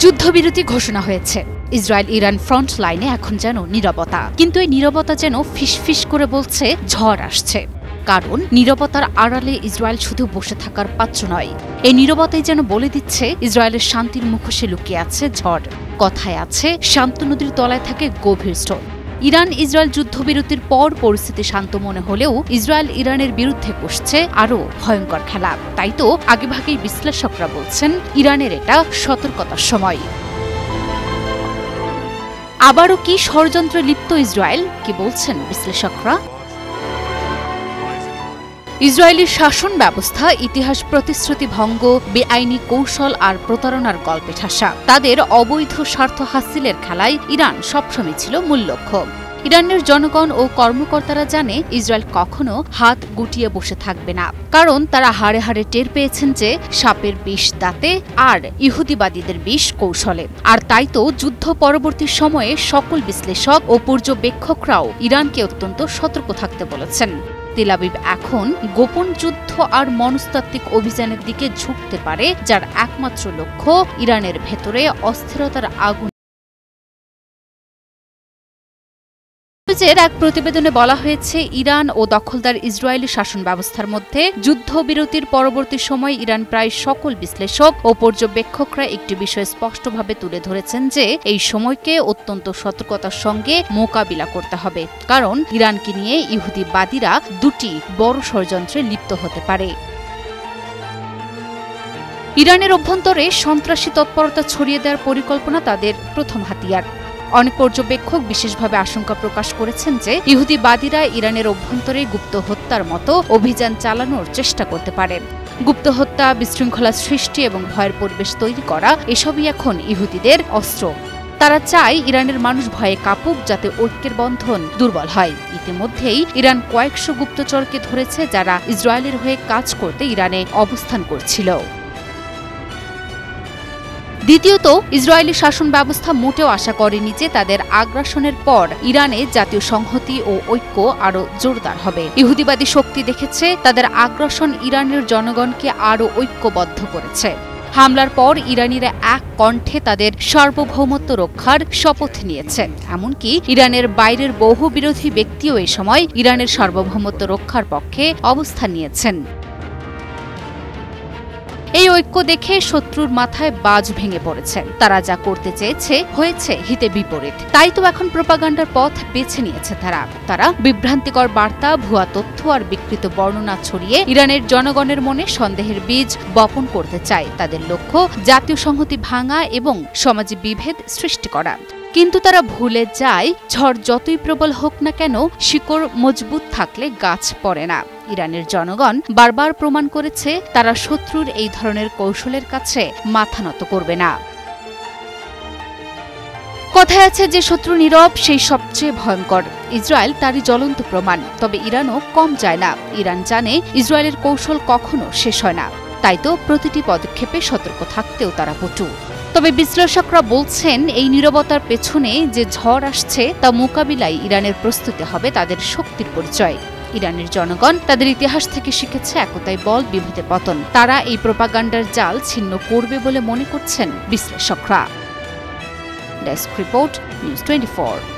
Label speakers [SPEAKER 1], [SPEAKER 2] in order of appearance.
[SPEAKER 1] যুদ্ধবিরতি ঘোষণা হয়েছে। ইসরায়েল ইরান ফ্রন্ট লাইনে এখন যেন নীরবতা, কিন্তু এই নীরবতা যেন ফিসফিস করে বলছে ঝড় আসছে। কারণ নীরবতার আড়ালে ইসরায়েল শুধু বসে থাকার পাত্র নয়, এই নীরবতাই যেন বলে দিচ্ছে ইসরায়েলের শান্তির মুখোশে লুকিয়ে আছে ঝড়। কথায় আছে শান্ত নদীর তলায় থাকে গভীর স্রোত। ইরান ইসরায়েল যুদ্ধবিরতির পর পরিস্থিতি শান্ত মনে হলেও ইসরায়েল ইরানের বিরুদ্ধে কষছে আরও ভয়ঙ্কর খেলা। তাই তো আগেভাগেই বিশ্লেষকরা বলছেন ইরানের এটা সতর্কতার সময়। আবারও কি ষড়যন্ত্রে লিপ্ত ইসরায়েল, কি বলছেন বিশ্লেষকরা? ইসরায়েলি শাসন ব্যবস্থা ইতিহাস প্রতিশ্রুতি ভঙ্গ, বেআইনি কৌশল আর প্রতারণার গল্পে ঠাসা। তাদের অবৈধ স্বার্থ হাসিলের খেলায় ইরান সবসময় ছিল মূল লক্ষ্য। ইরানের জনগণ ও কর্মকর্তারা জানে ইসরায়েল কখনো হাত গুটিয়ে বসে থাকবে না, কারণ তারা হাড়ে হাড়ে টের পেয়েছেন যে সাপের বিষ দাঁতে আর ইহুদিবাদীদের বিষ কৌশলে। আর তাই তো যুদ্ধ পরবর্তী সময়ে সকল বিশ্লেষক ও পর্যবেক্ষকরাও ইরানকে অত্যন্ত সতর্ক থাকতে বলেছেন। তেল আবিব এখন গোপন যুদ্ধ আর মনস্তাত্ত্বিক অভিযানের দিকে ঝুঁকতে পারে, যার একমাত্র লক্ষ্য ইরানের ভেতরে অস্থিরতার আগুন। এক প্রতিবেদনে বলা হয়েছে ইরান ও দখলদার ইসরায়েলি শাসন ব্যবস্থার মধ্যে যুদ্ধবিরতির পরবর্তী সময় ইরান প্রায় সকল বিশ্লেষক ও পর্যবেক্ষকরা একটি বিষয় স্পষ্টভাবে তুলে ধরেছেন যে এই সময়কে অত্যন্ত সতর্কতার সঙ্গে মোকাবিলা করতে হবে, কারণ ইরানকে নিয়ে ইহুদিবাদীরা দুটি বড় ষড়যন্ত্রে লিপ্ত হতে পারে। ইরানের অভ্যন্তরে সন্ত্রাসী তৎপরতা ছড়িয়ে দেওয়ার পরিকল্পনা তাদের প্রথম হাতিয়ার। অনেক পর্যবেক্ষক বিশেষভাবে আশঙ্কা প্রকাশ করেছেন যে ইহুদিবাদীরা ইরানের অভ্যন্তরে গুপ্ত হত্যার মতো অভিযান চালানোর চেষ্টা করতে পারে। গুপ্ত হত্যা, বিশৃঙ্খলা সৃষ্টি এবং ভয়ের পরিবেশ তৈরি করা, এসবই এখন ইহুদিদের অস্ত্র। তারা চায় ইরানের মানুষ ভয়ে কাঁপুক, যাতে ঐক্যের বন্ধন দুর্বল হয়। ইতিমধ্যেই ইরান কয়েকশো গুপ্তচরকে ধরেছে যারা ইসরায়েলের হয়ে কাজ করতে ইরানে অবস্থান করছিল। দ্বিতীয়ত, ইসরায়েলি শাসন ব্যবস্থা মোটেও আশা করেনি যে তাদের আগ্রাসনের পর ইরানে জাতীয় সংহতি ও ঐক্য আরও জোরদার হবে। ইহুদিবাদী শক্তি দেখেছে তাদের আগ্রাসন ইরানের জনগণকে আরও ঐক্যবদ্ধ করেছে। হামলার পর ইরানিরা এক কণ্ঠে তাদের সার্বভৌমত্ব রক্ষার শপথ নিয়েছে। এমনকি ইরানের বাইরের বহু বিরোধী ব্যক্তিও এ সময় ইরানের সার্বভৌমত্ব রক্ষার পক্ষে অবস্থান নিয়েছেন। এই ঐক্য দেখে শত্রুর মাথায় বাজ ভেঙে পড়েছে। তারা যা করতে চেয়েছে হয়েছে হিতে বিপরীত। তাই তো এখন প্রোপাগান্ডার পথ বেছে নিয়েছে তারা বিভ্রান্তিকর বার্তা, ভুয়া তথ্য আর বিকৃত বর্ণনা ছড়িয়ে ইরানের জনগণের মনে সন্দেহের বীজ বপন করতে চায়। তাদের লক্ষ্য জাতীয় সংহতি ভাঙা এবং সমাজে বিভেদ সৃষ্টি করা। কিন্তু তারা ভুলে যায় ঝড় যতই প্রবল হোক না কেন, শিকড় মজবুত থাকলে গাছ পড়ে না। ইরানের জনগণ বারবার প্রমাণ করেছে তারা শত্রুর এই ধরনের কৌশলের কাছে মাথা নত করবে না। কথায় আছে যে শত্রু নীরব সেই সবচেয়ে ভয়ঙ্কর। ইসরায়েল তারই জ্বলন্ত প্রমাণ। তবে ইরানও কম যায় না। ইরান জানে ইসরায়েলের কৌশল কখনো শেষ হয় না, তাই তো প্রতিটি পদক্ষেপে সতর্ক থাকতেও তারা পটু। তবে বিশ্লেষকরা বলছেন এই নীরবতার পেছনে যে ঝড় আসছে তা মোকাবিলায় ইরানের প্রস্তুতি হবে তাদের শক্তির পরিচয়। ইরানের জনগণ তাদের ইতিহাস থেকে শিখেছে একতাই বল, বিভেদে পতন। তারা এই প্রোপাগান্ডার জাল ছিন্ন করবে বলে মনে করছেন বিশ্লেষকরা। Desk report, news 24।